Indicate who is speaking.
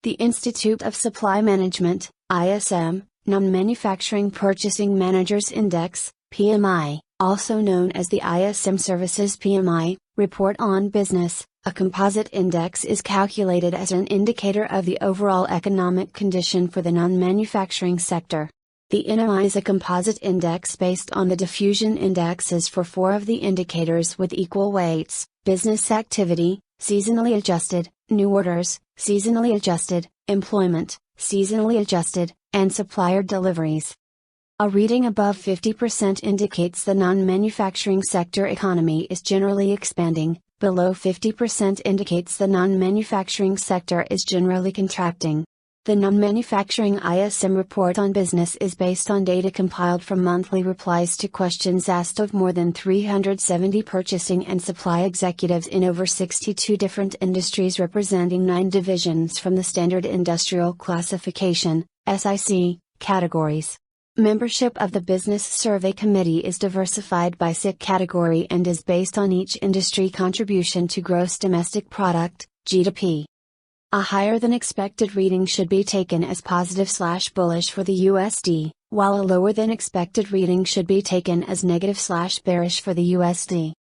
Speaker 1: The Institute of Supply Management, ISM, Non-Manufacturing Purchasing Managers Index, PMI, also known as the ISM Services PMI, report on business. A composite index is calculated as an indicator of the overall economic condition for the non-manufacturing sector. The NMI is a composite index based on the diffusion indexes for 4 of the indicators with equal weights: business activity, seasonally adjusted, new orders, seasonally adjusted, employment, seasonally adjusted, and supplier deliveries. A reading above 50% indicates the non-manufacturing sector economy is generally expanding, below 50% indicates the non-manufacturing sector is generally contracting. The non-manufacturing ISM report on business is based on data compiled from monthly replies to questions asked of more than 370 purchasing and supply executives in over 62 different industries representing 9 divisions from the Standard Industrial Classification, SIC, categories. Membership of the Business Survey Committee is diversified by SIC category and is based on each industry contribution to gross domestic product, GDP. A higher than expected reading should be taken as positive/bullish for the USD, while a lower than expected reading should be taken as negative/bearish for the USD.